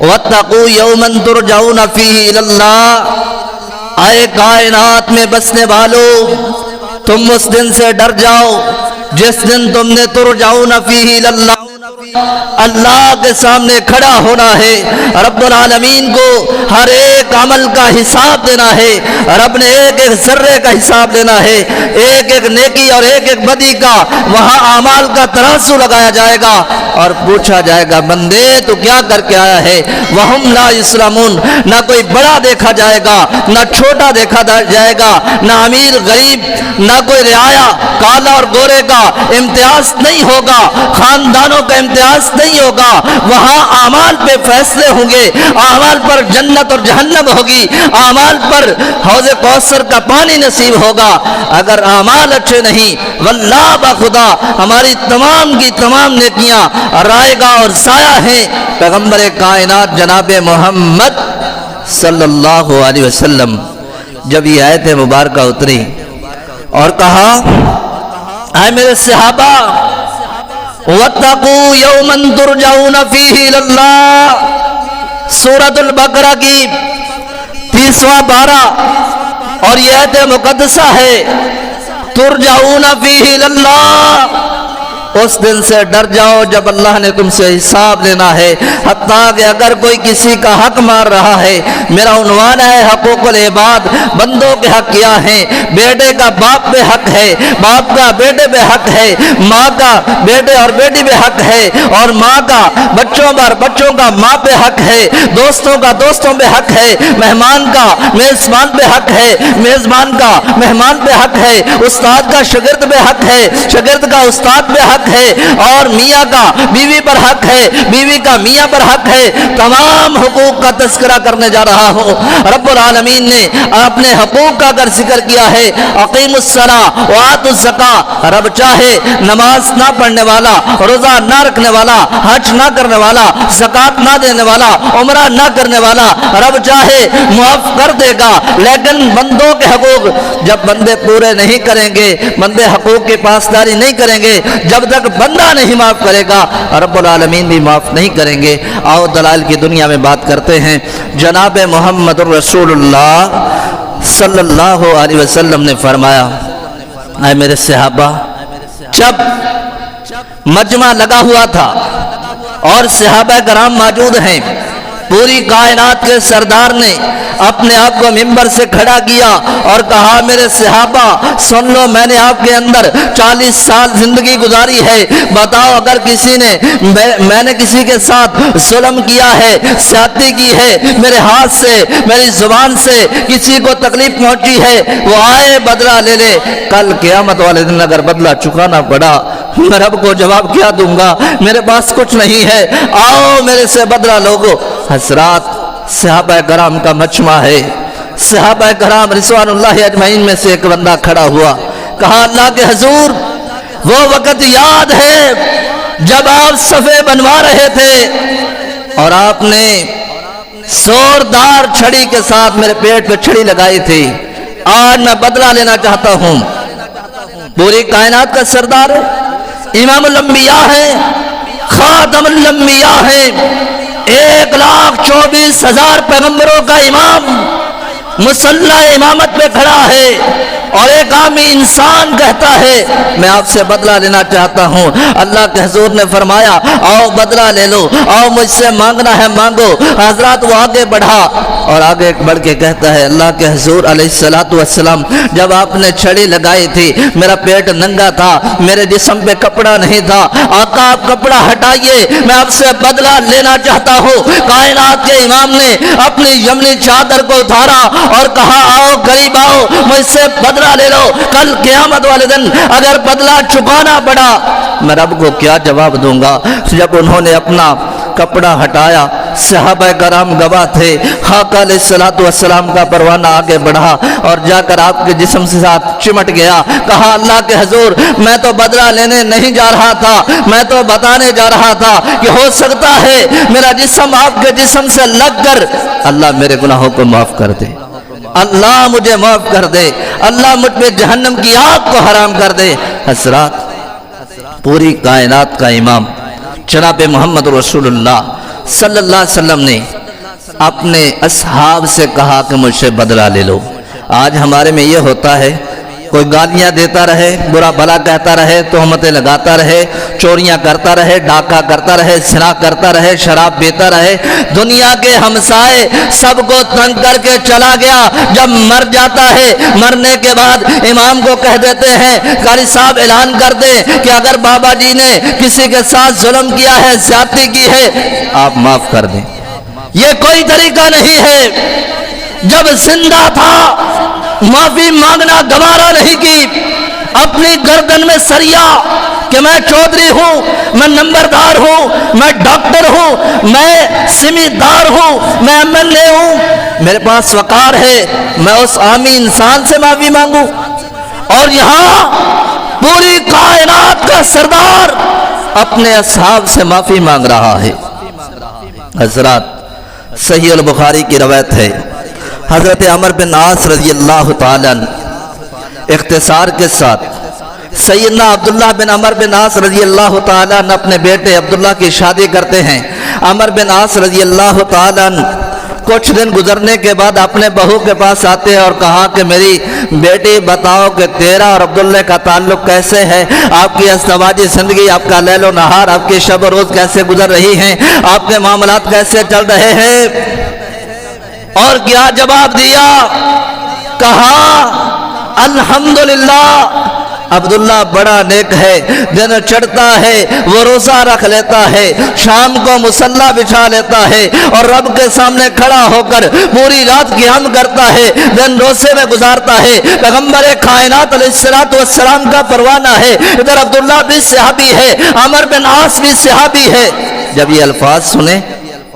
وَاتَّقُوا يَوْمًا تُرْجَعُونَ فِيهِ إِلَى اللَّهِ، اے کائنات میں بسنے والو، تم اس دن سے ڈر جاؤ جس دن تم نے ترجعون فیہ الی اللہ، اللہ کے سامنے کھڑا ہونا ہے، رب العالمین کو ہر ایک عمل کا حساب دینا ہے، رب نے ایک ایک ذرے کا حساب لینا ہے، ایک ایک نیکی اور ایک ایک بدی کا وہاں اعمال کا ترازو لگایا جائے گا اور پوچھا جائے گا بندے تو کیا کر کے آیا ہے؟ وہم لا یسلمون، نہ کوئی بڑا دیکھا جائے گا نہ چھوٹا دیکھا جائے گا، نہ امیر غریب، نہ کوئی رعایا، کالا اور گورے کا امتیاز نہیں ہوگا، خاندانوں کا امتیاز نہیں ہوگا، وہاں اعمال پہ فیصلے ہوں گے، اعمال پر جنت اور جہنم ہوگی، اعمال پر حوض کوثر کا پانی نصیب ہوگا۔ اگر اعمال اچھے نہیں، واللہ بخدا ہماری تمام کی تمام نیکیاں رائے گاہ اور سایہ ہیں۔ پیغمبر کائنات جناب محمد صلی اللہ علیہ وسلم جب یہ آیت مبارکہ اتری اور کہا اے میرے صحابہ وَاتَّقُوا يَوْمًا تُرْجَعُونَ فِيهِ إِلَى اللَّهِ، سورۃ البقرہ کی 30واں پارہ اور یہ آیت مقدسہ ہے، ترجعون فیہ الی اللہ، اس دن سے ڈر جاؤ جب اللہ نے تم سے حساب لینا ہے، حتیٰ کہ اگر کوئی کسی کا حق مار رہا ہے، میرا عنوان ہے حقوق العباد، بندوں کے حق کیا ہیں؟ بیٹے کا باپ پہ حق ہے، باپ کا بیٹے پہ حق ہے، ماں کا بیٹے اور بیٹی پہ حق ہے، اور ماں کا بچوں پر بچوں کا ماں پہ حق ہے، دوستوں کا دوستوں پہ حق ہے، مہمان کا میزبان پہ حق ہے، میزبان کا مہمان پہ حق ہے، استاد کا شاگرد پہ حق ہے، شاگرد کا استاد پہ حق ہے، اور میاں کا بیوی پر حق ہے، بیوی کا میاں پر حق ہے۔ تمام حقوق کا تذکرہ کرنے جا رہا ہوں۔ رب العالمین نے اپنے حقوق کا اگر ذکر کیا ہے، اقیموا الصلاۃ وآتوا الزکاۃ، رب چاہے نماز نہ پڑھنے والا، روزہ نہ رکھنے والا، حج نہ کرنے والا، زکوٰۃ نہ دینے والا، عمرہ نہ کرنے والا، رب چاہے معاف کر دے گا، لیکن بندوں کے حقوق جب بندے پورے نہیں کریں گے، بندے حقوق کی پاسداری نہیں کریں گے، جب تک بندہ نہیں معاف کرے گا رب العالمین بھی معاف نہیں کریں گے۔ آؤ دلائل کی دنیا میں بات کرتے ہیں۔ جناب محمد رسول اللہ صلی اللہ علیہ وسلم نے فرمایا اے میرے صحابہ، جب مجمع لگا ہوا تھا اور صحابہ کرام موجود ہیں، پوری کائنات کے سردار نے اپنے آپ کو ممبر سے کھڑا کیا اور کہا میرے صحابہ سن لو، میں نے آپ کے اندر 40 سال زندگی گزاری ہے، بتاؤ اگر کسی نے میں نے کسی کے ساتھ ظلم کیا ہے، زیادتی کی ہے، میرے ہاتھ سے میری زبان سے کسی کو تکلیف پہنچی ہے، وہ آئے بدلہ لے لے۔ کل قیامت والے دن اگر بدلہ چکانا پڑا میں رب کو جواب کیا دوں گا؟ میرے پاس کچھ نہیں ہے، آؤ میرے سے بدلہ لوگو۔ حضرات صحابہ کرام کا مجمع ہے، صحابہ کرام رضوان اللہ اجمعین میں سے ایک بندہ کھڑا ہوا، کہا اللہ کے حضور وہ وقت یاد ہے جب آپ صفے بنوا رہے تھے اور آپ نے زوردار چھڑی کے ساتھ میرے پیٹ پہ چھڑی لگائی تھی، آج میں بدلہ لینا چاہتا ہوں۔ پوری کائنات کا سردار ہے، امام الانبیاء ہے، خاتم الانبیاء ہے، 1,24,000 پیغمبروں کا امام مصلی امامت پہ کھڑا ہے اور ایک عامی انسان کہتا ہے میں آپ سے بدلہ لینا چاہتا ہوں۔ اللہ کے حضور نے فرمایا آؤ بدلہ لے لو، آؤ مجھ سے مانگنا ہے مانگو۔ حضرات وہ آگے بڑھا اور آگے بڑھ کے کہتا ہے اللہ کے حضور علیہ الصلوۃ والسلام جب آپ نے چھڑی لگائی تھی میرا پیٹ ننگا تھا، میرے جسم پہ کپڑا نہیں تھا، آقا آپ کپڑا ہٹائیے، میں آپ سے بدلہ لینا چاہتا ہوں۔ کائنات کے امام نے اپنی یمنی چادر کو اتارا اور کہا آؤ قریب آؤ مجھ سے بدلہ لے لو، کل قیامت والے دن اگر بدلہ چکانا پڑا میں رب کو کیا جواب دوں گا۔ جب انہوں نے اپنا کپڑا ہٹایا، صحابہ کرام گواہ تھے، آقا علیہ الصلوۃ والسلام کا پروانہ آگے بڑھا اور جا کر آپ کے جسم سے ساتھ چمٹ گیا۔ کہا اللہ کے حضور میں تو بدلہ لینے نہیں جا رہا تھا، میں تو بتانے جا رہا تھا کہ ہو سکتا ہے میرا جسم آپ کے جسم سے لگ کر اللہ میرے گناہوں کو معاف کر دے، اللہ مجھے معاف کر دے، اللہ مجھ پہ جہنم کی آگ کو حرام کر دے۔ حضرات پوری کائنات کا امام جناب محمد رسول اللہ صلی اللہ علیہ وسلم نے اپنے اصحاب سے کہا کہ مجھ سے بدلہ لے لو۔ آج ہمارے میں یہ ہوتا ہے، کوئی گالیاں دیتا رہے، برا بھلا کہتا رہے، تہمتیں لگاتا رہے، چوریاں کرتا رہے، ڈاکہ کرتا رہے، زنا کرتا رہے، شراب پیتا رہے، دنیا کے ہمسائے سب کو تنگ کر کے چلا گیا۔ جب مر جاتا ہے، مرنے کے بعد امام کو کہہ دیتے ہیں، قاری صاحب اعلان کر دیں کہ اگر بابا جی نے کسی کے ساتھ ظلم کیا ہے، زیادتی کی ہے، آپ معاف کر دیں۔ یہ کوئی طریقہ نہیں ہے۔ جب زندہ تھا معافی مانگنا گوارا نہیں کی، اپنی گردن میں سریا کہ میں چودھری ہوں، میں نمبردار ہوں، میں ڈاکٹر ہوں، میں سمیدار ہوں، میں MLA ہوں، میرے پاس وقار ہے، میں اس عامی انسان سے معافی مانگوں؟ اور یہاں پوری کائنات کا سردار اپنے اصحاب سے معافی مانگ رہا ہے۔ حضرات، صحیح البخاری کی روایت ہے، حضرت عمر بن عاص رضی اللہ تعالیٰ عنہ اختصار کے ساتھ سیدنا عبداللہ بن عمر بن عاص رضی اللہ تعالیٰ عنہ اپنے بیٹے عبداللہ کی شادی کرتے ہیں۔ عمر بن عاص رضی اللہ تعالیٰ عنہ کچھ دن گزرنے کے بعد اپنے بہو کے پاس آتے ہیں اور کہا کہ میری بیٹی بتاؤ کہ تیرا اور عبداللہ کا تعلق کیسے ہے، آپ کی ازدواجی زندگی، آپ کا لیل و نہار، آپ کی شب و روز کیسے گزر رہی ہیں، آپ کے معاملات کیسے چل رہے ہیں؟ اور کیا جواب دیا؟ کہا الحمدللہ عبداللہ بڑا نیک ہے، دن چڑھتا ہے وہ روزہ رکھ لیتا ہے، شام کو مصلی بچھا لیتا ہے اور رب کے سامنے کھڑا ہو کر پوری رات قیام کرتا ہے، دن روزے میں گزارتا ہے، پیغمبر کائنات علیہ السلام کا پروانہ ہے۔ ادھر عبداللہ بھی صحابی ہے، عمر بن عاص بھی صحابی ہے۔ جب یہ الفاظ سنے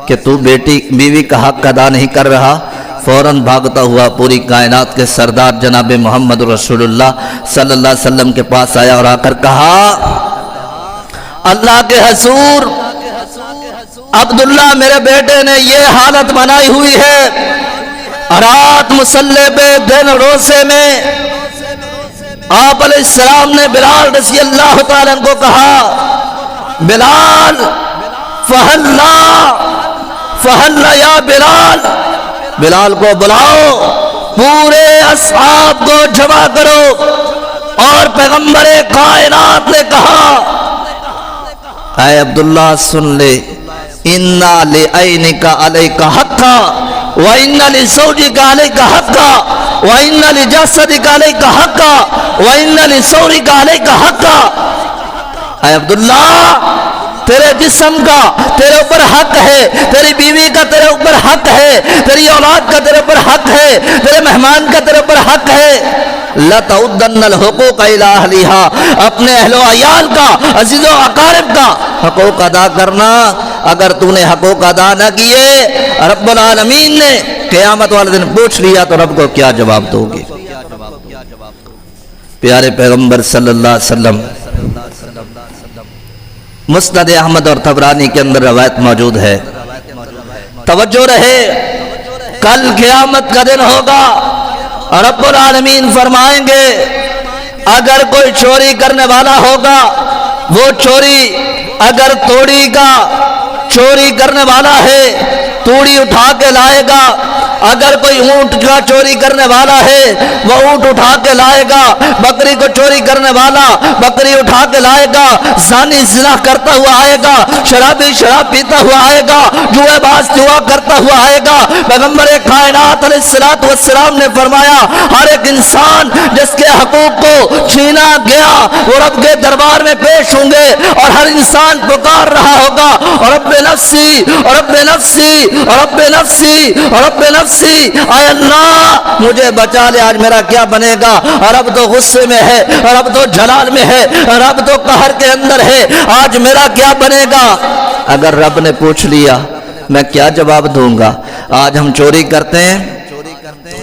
کہ تو بیوی کا حق ادا نہیں کر رہا، فوراً بھاگتا ہوا پوری کائنات کے سردار جناب محمد رسول اللہ صلی اللہ علیہ وسلم کے پاس آیا اور آ کر کہا، اللہ کے حضور، عبداللہ میرے بیٹے نے یہ حالت بنائی ہوئی ہے، رات مصلی پہ، دن روزے میں۔ آپ علیہ السلام نے بلال رضی اللہ تعالیٰ عنہ کو کہا، بلال فہلا یا بلال، بلال کو بلاؤ، پورے اصحاب کو جمع کرو۔ اور پیغمبر کائنات نے کہا، اے عبداللہ سن لے، اِنَّا لِعَيْنِكَ عَلَيْكَ حَقًّا وَإِنَّ لِزَوْجِكَ عَلَيْكَ حَقًّا وَإِنَّ لِجَسَدِكَ عَلَيْكَ حَقًّا وَإِنَّ لِثَوْرِكَ عَلَيْكَ حَقًّا۔ اے عبداللہ، تیرے جسم کا تیرے اوپر حق ہے، تیری بیوی کا تیرے اوپر حق ہے، تیری اولاد کا تیرے اوپر حق ہے، تیرے مہمان کا تیرے اوپر حق ہے۔ لَتَعُدَّنَّ الْحُقُوقَ إِلَىٰ أَهْلِهَا، اپنے اہل و عیال کا، عزیز و اقارب کا حقوق ادا کرنا۔ اگر تو نے حقوق ادا نہ کیے، رب العالمین نے قیامت والے دن پوچھ لیا تو رب کو کیا جواب دو گے؟ پیارے پیغمبر صلی اللہ علیہ وسلم، مسند احمد اور طبرانی کے اندر روایت موجود ہے، توجہ رہے، کل قیامت کا دن ہوگا، رب العالمین فرمائیں گے اگر کوئی چوری کرنے والا ہوگا، وہ چوری اگر توڑی کا چوری کرنے والا ہے، توڑی اٹھا کے لائے گا، اگر کوئی اونٹ کا چوری کرنے والا ہے وہ اونٹ اٹھا کے لائے گا، بکری کو چوری کرنے والا بکری اٹھا کے لائے گا، زانی زنا کرتا ہوا آئے گا، شرابی شراب پیتا ہوا آئے گا، جوئے باز جوا کرتا ہوا آئے گا۔ پیغمبر کائنات علیہ السلام نے فرمایا، ہر ایک انسان جس کے حقوق کو چھینا گیا وہ رب کے دربار میں پیش ہوں گے، اور ہر انسان پکار رہا ہوگا، رب نفسی رب نفسی رب نفسی رب نفسی، اے اللہ مجھے بچا لے، آج میرا کیا بنے گا؟ رب تو غصے میں ہے، رب تو جلال میں ہے، رب تو قہر کے اندر ہے، آج میرا کیا بنے گا؟ اگر رب نے پوچھ لیا میں کیا جواب دوں گا؟ آج ہم چوری کرتے ہیں،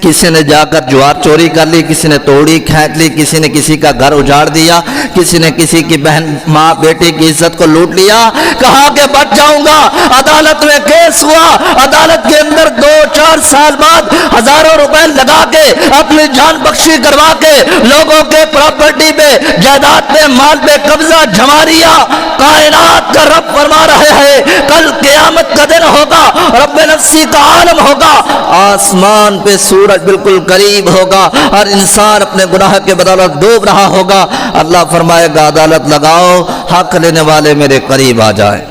کسی نے جا کر جوار چوری کر لی، کسی نے توڑی کھینچ لی، کسی نے کسی کا گھر اجاڑ دیا، کسی نے کسی کی بہن ماں بیٹی کی عزت کو لوٹ لیا، کہا کہ بچ جاؤں گا، عدالت میں کیس ہوا، عدالت کے اندر 2-4 سال بعد ہزاروں روپے لگا کے اپنی جان بخشی کروا کے لوگوں کے پراپرٹی پہ جائیداد پہ مال پہ قبضہ جما لیا۔ کائنات کا رب فرما رہے ہیں کل قیامت کا دن ہوگا، رب نفسی کا عالم ہوگا، آسمان پہ سورج بالکل قریب ہوگا، ہر انسان اپنے گناہ کے بدولت ڈوب رہا ہوگا۔ اللہ فرمائے گا عدالت لگاؤ، حق لینے والے میرے قریب آ جائیں۔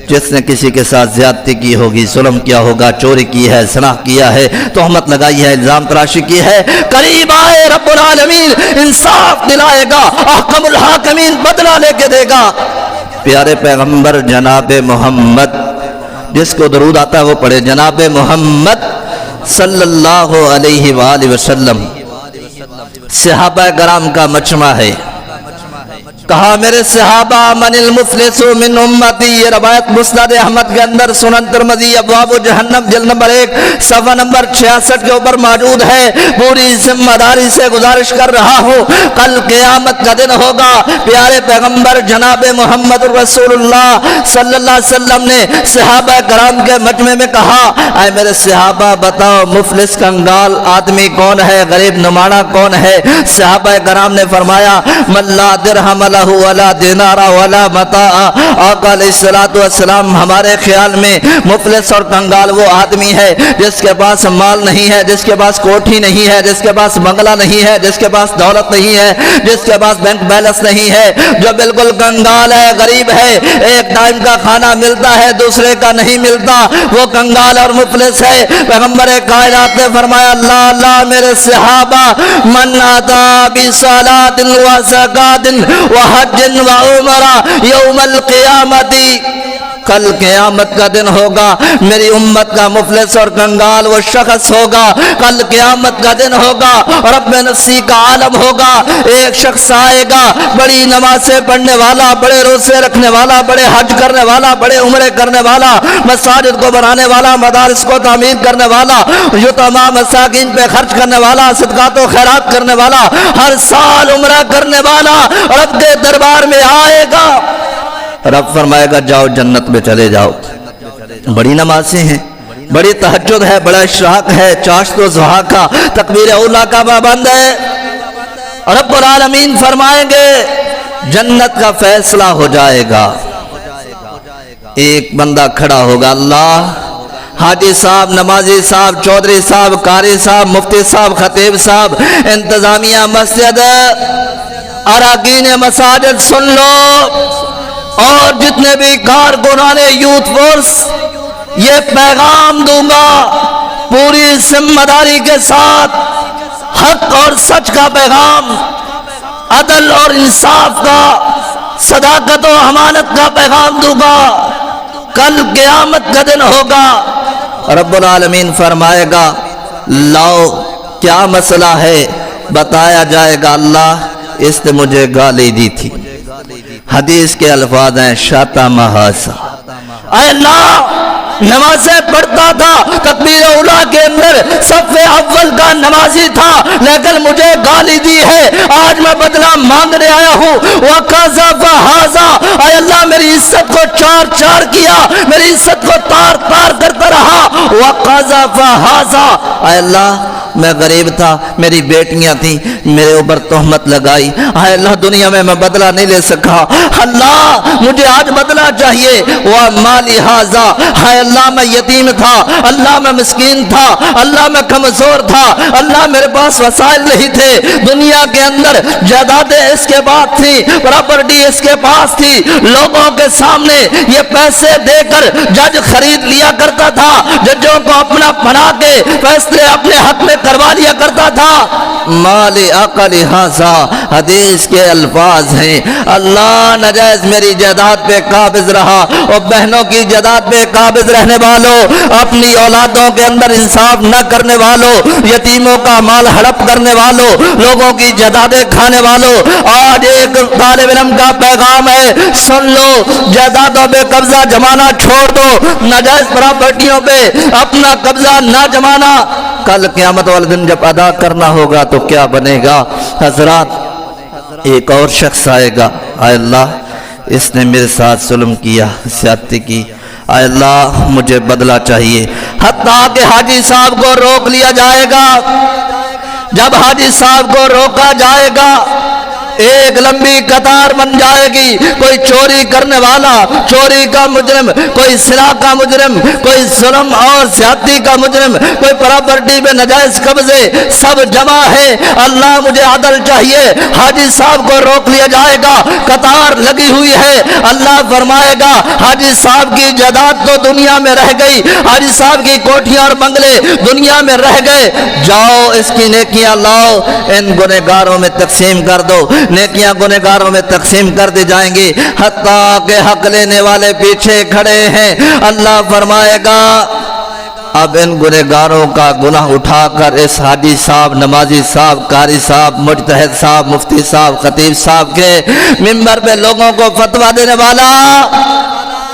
جس نے کسی کے ساتھ زیادتی کی ہوگی، ظلم کیا ہوگا، چوری کی ہے، زنا کیا ہے، تہمت لگائی ہے، الزام تراشی کی ہے، قریب آئے، رب العالمین انصاف دلائے گا، احکم الحاکمین بدلہ لے کے دے گا۔ پیارے پیغمبر جناب محمد، جس کو درود آتا ہے وہ پڑھے، جناب محمد صلی اللہ علیہ وآلہ وسلم صحابہ کرام کا مجمع ہے۔ کہا میرے صحابہ من المفلس من امتی، یہ روایت مسند احمد کے اندر، سنن ترمذی ابواب جہنم جلد نمبر 1 صفحہ نمبر 66 کے اوپر موجود ہے۔ پوری ذمہ داری سے گزارش کر رہا ہوں، کل قیامت کا دن ہوگا، پیارے پیغمبر جناب محمد رسول اللہ صلی اللہ علیہ وسلم نے صحابہ کرام کے مجمع میں کہا اے میرے صحابہ بتاؤ مفلس کنگال آدمی کون ہے، غریب نمانہ کون ہے؟ صحابہ کرام نے فرمایا من لا درہم ولا دینار ولا متاع۔ آقا علیہ السلام ہمارے خیال میں مفلس اور کنگال وہ آدمی ہے جس کے پاس مال نہیں ہے، جس کے پاس کوٹھی نہیں ہے، جس کے پاس بنگلہ نہیں ہے، جس کے پاس دولت نہیں ہے، جس کے پاس بینک بیلنس نہیں ہے، جو بالکل کنگال ہے، غریب ہے، ایک ٹائم کا کھانا ملتا ہے دوسرے کا نہیں ملتا، وہ کنگال اور مفلس ہے۔ پیغمبر کائنات نے فرمایا اللہ اللہ میرے صحابہ من اتا بصلاۃ وزکات وحج وعمرہ یوم القیامت، کل قیامت کا دن ہوگا، میری امت کا مفلس اور کنگال وہ شخص ہوگا، کل قیامت کا دن ہوگا، رب نفسی کا عالم ہوگا، ایک شخص آئے گا بڑی نمازیں پڑھنے والا، بڑے روزے رکھنے والا، بڑے حج کرنے والا، بڑے عمرے کرنے والا، مساجد کو بنانے والا، مدارس کو تعمیر کرنے والا، یتیماں مساکین پہ خرچ کرنے والا، صدقات و خیرات کرنے والا، ہر سال عمرہ کرنے والا رب کے دربار میں آئے گا۔ رب فرمائے گا جاؤ جنت میں چلے جاؤ، بڑی نمازیں ہیں، بڑی تہجد ہے، بڑا اشراق ہے، چاشت و ضحیٰ کا، تکبیر اولیٰ کا پابند ہے۔ رب العالمین فرمائیں گے جنت کا فیصلہ ہو جائے گا۔ ایک بندہ کھڑا ہوگا، اللہ حاجی صاحب، نمازی صاحب، چودھری صاحب، قاری صاحب، مفتی صاحب، خطیب صاحب، انتظامیہ مسجد، اراکین مساجد سن لو، اور جتنے بھی کارکنان یوتھ فورس، یہ پیغام دوں گا پوری ذمہ داری کے ساتھ، حق اور سچ کا پیغام، عدل اور انصاف کا، صداقت و امانت کا پیغام دوں گا۔ کل قیامت کا دن ہوگا، رب العالمین فرمائے گا لاؤ کیا مسئلہ ہے، بتایا جائے گا اللہ اس نے مجھے گالی دی تھی، حدیث کے الفاظ ہیں شاتم ھذا، اے اللہ نمازیں پڑھتا تھا، تکبیر اولیٰ کے اندر صف اول کا نمازی تھا، لیکن مجھے گالی دی ہے، آج میں بدلہ مانگنے آیا ہوں۔ وَقَذَفَ هَذَا، اے اللہ میری عزت کو چار چار کیا، میری عزت کو تار تار کرتا رہا۔ وَقَذَفَ هَذَا، اے اللہ میں غریب تھا، میری بیٹیاں تھیں، میرے اوپر تہمت لگائی، اے اللہ دنیا میں بدلہ نہیں لے سکا، اللہ مجھے آج بدلہ چاہیے۔ وَمَالِ هَذَا، اے اللہ میں یتیم تھا، اللہ میں مسکین تھا، اللہ میں کمزور تھا، اللہ میرے پاس وسائل نہیں تھے، دنیا کے اندر جائیدادیں اس کے پاس تھی، پراپرٹی اس کے پاس تھی، لوگوں کے سامنے یہ پیسے دے کر جج خرید لیا کرتا تھا، ججوں کو اپنا بنا کے فیصلے اپنے حق میں کروا لیا کرتا تھا۔ مال عقل ھذا، حدیث کے الفاظ ہیں اللہ ناجائز میری جائیداد پہ قابض رہا، اور بہنوں کی جائیداد پہ قابض رہنے والوں، اپنی اولادوں کے اندر انصاف نہ کرنے والوں، یتیموں کا مال ہڑپ کرنے والوں، لوگوں کی جائیدادیں کھانے والوں، آج ایک طالب علم کا پیغام ہے سن لو، جائیدادوں پہ قبضہ جمانا چھوڑ دو، ناجائز پراپرٹیوں پہ اپنا قبضہ نہ جمانا، کل قیامت قیامت والے دن جب ادا کرنا ہوگا تو کیا بنے گا؟ حضرات ایک اور شخص آئے گا، اے اللہ اس نے میرے ساتھ ظلم کیا، زیادتی کی، اے اللہ مجھے بدلہ چاہیے۔ حتیٰ کہ حاجی صاحب کو روک لیا جائے گا۔ جب حاجی صاحب کو روکا جائے گا ایک لمبی قطار بن جائے گی، کوئی چوری کرنے والا چوری کا مجرم، کوئی سلاح کا مجرم، کوئی ظلم اور زیادتی کا مجرم، کوئی پراپرٹی میں ناجائز قبضے، سب جمع ہے۔ اللہ مجھے عدل چاہیے۔ حاجی صاحب کو روک لیا جائے گا، قطار لگی ہوئی ہے۔ اللہ فرمائے گا حاجی صاحب کی جائیداد تو دنیا میں رہ گئی، حاجی صاحب کی کوٹھیاں اور بنگلے دنیا میں رہ گئے، جاؤ اس کی نیکیاں لاؤ، ان گنہگاروں میں تقسیم کر دو۔ نیکیاں گنہگاروں میں تقسیم کر دی جائیں گی، حتیٰ کہ حق لینے والے پیچھے کھڑے ہیں۔ اللہ فرمائے گا اب ان گنہگاروں کا گناہ اٹھا کر اس حاجی صاحب، نمازی صاحب، قاری صاحب، مجتہد صاحب، مفتی صاحب، خطیب صاحب کے منبر پہ لوگوں کو فتویٰ دینے والا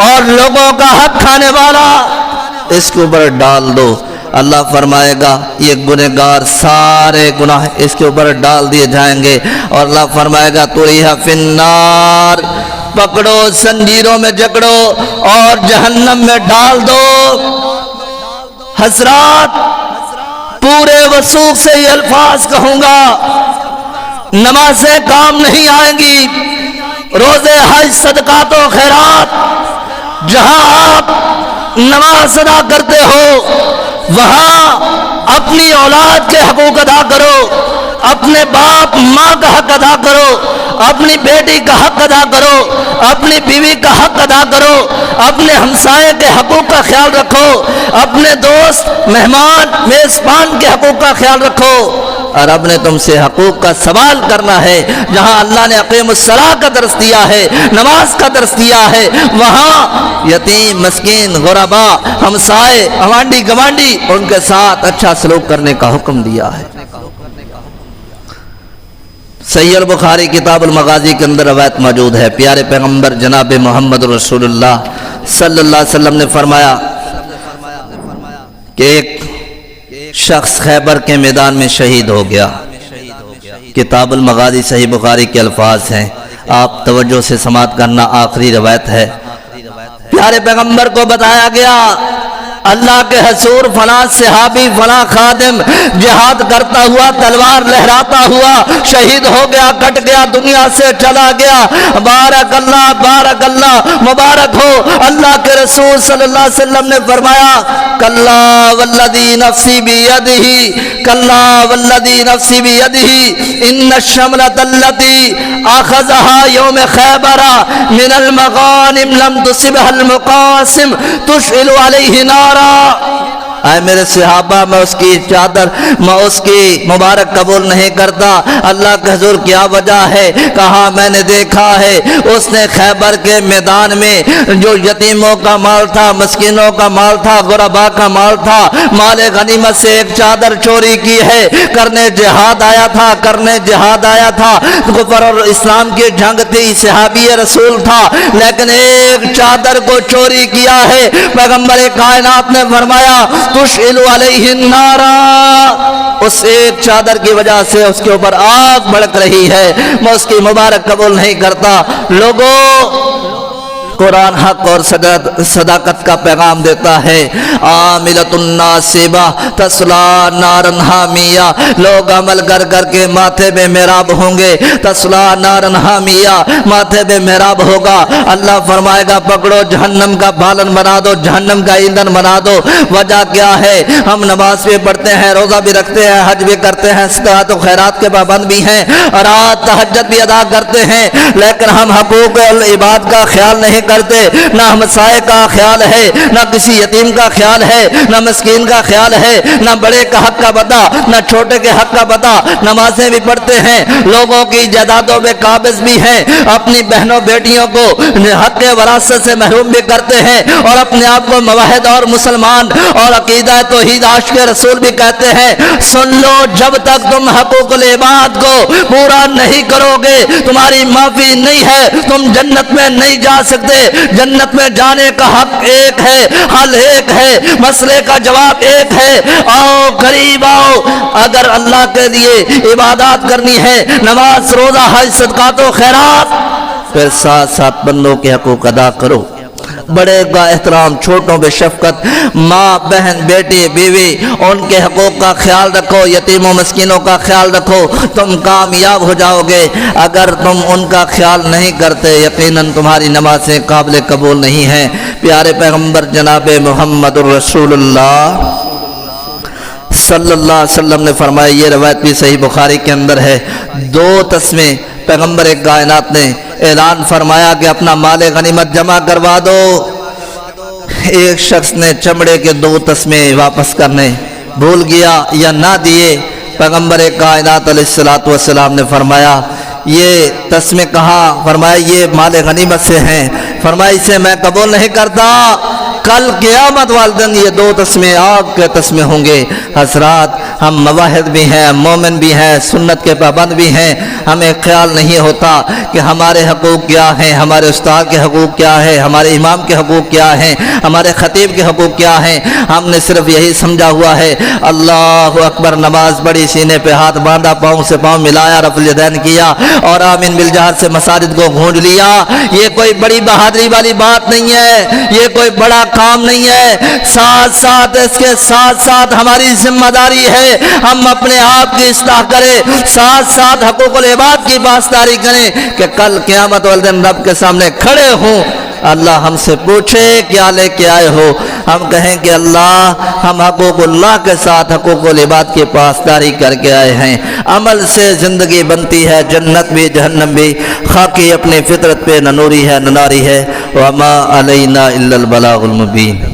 اور لوگوں کا حق کھانے والا، اس کے اوپر ڈال دو۔ اللہ فرمائے گا یہ گنہگار سارے گناہ اس کے اوپر ڈال دیے جائیں گے، اور اللہ فرمائے گا طُرِحَ فِی النَّارِ، پکڑو زنجیروں میں جکڑو اور جہنم میں ڈال دو۔ حضرات پورے وثوق سے یہ الفاظ کہوں گا، نمازیں کام نہیں آئیں گی، روزے، حج، صدقات و خیرات، جہاں آپ نماز ادا کرتے ہو وہاں اپنی اولاد کے حقوق ادا کرو، اپنے باپ ماں کا حق ادا کرو، اپنی بیٹی کا حق ادا کرو، اپنی بیوی کا حق ادا کرو، اپنے ہمسائے کے حقوق کا خیال رکھو، اپنے دوست، مہمان، میزبان کے حقوق کا خیال رکھو۔ اور اب نے تم سے حقوق کا سوال کرنا ہے، جہاں اللہ نے اقیم الصلاۃ کا درس دیا ہے، نماز کا درس دیا ہے، وہاں یتیم، مسکین، غربا، ہمسائے، ہوانڈی گوانڈی، ان کے ساتھ اچھا سلوک کرنے کا حکم دیا ہے۔ صحیح البخاری کتاب المغازی کے اندر روایت موجود ہے، پیارے پیغمبر جناب محمد رسول اللہ صلی اللہ علیہ وسلم نے فرمایا کہ ایک شخص خیبر کے میدان میں شہید ہو گیا۔ کتاب المغازی صحیح بخاری کے الفاظ ہیں، آپ توجہ سے سماعت کرنا، آخری روایت ہے۔ پیارے پیغمبر کو بتایا گیا اللہ کے حضور فلاں صحابی، فلاں خادم جہاد کرتا ہوا، تلوار لہراتا ہوا شہید ہو گیا، کٹ گیا، دنیا سے چلا گیا۔ بارک اللہ، بارک اللہ، مبارک ہو۔ اللہ کے رسول صلی اللہ علیہ وسلم نے فرمایا کلا والذی نفسی بیدہ، کلا والذی نفسی بیدہ ان الشملۃ التي اخذها یوم خیبر من المغانم لم تصبها المقاسم تشعل علیہ نارا۔ اے میرے صحابہ، میں اس کی چادر، میں اس کی مبارک قبول نہیں کرتا۔ اللہ کے حضور کیا وجہ ہے؟ کہا میں نے دیکھا ہے اس نے خیبر کے میدان میں جو یتیموں کا مال تھا، مسکینوں کا مال تھا، غربا کا مال تھا، مال غنیمت سے ایک چادر چوری کی ہے۔ کرنے جہاد آیا تھا، کرنے جہاد آیا تھا، کفر اور اسلام کی جنگ تھی، صحابی رسول تھا، لیکن ایک چادر کو چوری کیا ہے۔ پیغمبر کائنات نے فرمایا تشعل علیہ النار، اس ایک چادر کی وجہ سے اس کے اوپر آگ بھڑک رہی ہے، میں اس کی مبارک قبول نہیں کرتا۔ لوگوں، قرآن حق اور صداقت کا پیغام دیتا ہے، عاملۃ ناصبہ تصلیٰ نارا حامیہ، لوگ عمل کر کر کے ماتھے میں محراب ہوں گے، تصلیٰ نارا حامیہ، ماتھے میں محراب ہوگا۔ اللہ فرمائے گا پکڑو جہنم کا بالن بنا دو، جہنم کا ایندھن بنا دو۔ وجہ کیا ہے؟ ہم نماز بھی پڑھتے ہیں، روزہ بھی رکھتے ہیں، حج بھی کرتے ہیں، صدقات و خیرات کے پابند بھی ہیں، رات تہجد بھی ادا کرتے ہیں، لیکن ہم حقوق العباد کا خیال نہیں کرتے، نہ ہمسائے کا خیال ہے، نہ کسی یتیم کا خیال ہے، نہ مسکین کا خیال ہے، نہ بڑے کا حق کا پتہ، نہ چھوٹے کے حق کا پتہ۔ نمازیں بھی پڑھتے ہیں، لوگوں کی جائیدادوں میں قابض بھی ہیں، اپنی بہنوں بیٹیوں کو حق وراثت سے محروم بھی کرتے ہیں، اور اپنے آپ کو موحد اور مسلمان اور عقیدہ توحید عاشق رسول بھی کہتے ہیں۔ سن لو، جب تک تم حقوق العباد کو پورا نہیں کرو گے تمہاری معافی نہیں ہے، تم جنت میں نہیں جا سکتے۔ ہے جنت میں جانے کا حق ایک ہے، حل ایک ہے، مسئلے کا جواب ایک ہے۔ آؤ قریب آؤ، اگر اللہ کے لیے عبادات کرنی ہے، نماز روزہ حج صدقات و خیرات، پھر ساتھ ساتھ بندوں کے حقوق ادا کرو۔ بڑے کا احترام، چھوٹوں پہ شفقت، ماں بہن بیٹی بیوی ان کے حقوق کا خیال رکھو، یتیموں مسکینوں کا خیال رکھو، تم کامیاب ہو جاؤ گے۔ اگر تم ان کا خیال نہیں کرتے یقیناً تمہاری نمازیں قابل قبول نہیں ہیں۔ پیارے پیغمبر جناب محمد الرسول اللہ صلی اللہ علیہ وسلم نے فرمایا، یہ روایت بھی صحیح بخاری کے اندر ہے، 2 تسمے پیغمبر کائنات نے اعلان فرمایا کہ اپنا مال غنیمت جمع کروا دو۔ ایک شخص نے چمڑے کے 2 تسمے واپس کرنے بھول گیا یا نہ دیے، پیغمبر کائنات علیہ السلام نے فرمایا یہ تسمے کہاں؟ فرمایا یہ مال غنیمت سے ہیں۔ فرمایا اسے میں قبول نہیں کرتا، کل قیامت والدن یہ 2 تسمے آگ کے تسمے ہوں گے۔ حضرات ہم مواحد بھی ہیں، مومن بھی ہیں، سنت کے پابند بھی ہیں، ہمیں خیال نہیں ہوتا کہ ہمارے حقوق کیا ہیں، ہمارے استاد کے حقوق کیا ہیں، ہمارے امام کے حقوق کیا ہیں، ہمارے خطیب کے حقوق کیا ہیں۔ ہم نے صرف یہی سمجھا ہوا ہے اللہ اکبر، نماز پڑھی، سینے پہ ہاتھ باندھا، پاؤں سے پاؤں ملایا، رفع الیدین کیا اور آمین بالجہر سے مساجد کو گھونٹ لیا۔ یہ کوئی بڑی بہادری والی بات نہیں ہے، یہ کوئی بڑا کام نہیں ہے۔ ساتھ ساتھ اس کے ساتھ ہماری ذمہ داری ہے ہم اپنے آپ کی اصلاح کریں، ساتھ ساتھ حقوق العباد کی پاسداری کریں کہ کل قیامت والدین رب کے سامنے کھڑے ہوں، اللہ ہم سے پوچھے کیا لے کے آئے ہو، ہم کہیں کہ اللہ ہم حقوق اللہ کے ساتھ حقوق العباد کی پاسداری کر کے آئے ہیں۔ عمل سے زندگی بنتی ہے، جنت بھی جہنم بھی، خاکی اپنی فطرت پہ نہ نوری ہے نہ ناری ہے۔ وما علینا الا البلاغ المبین۔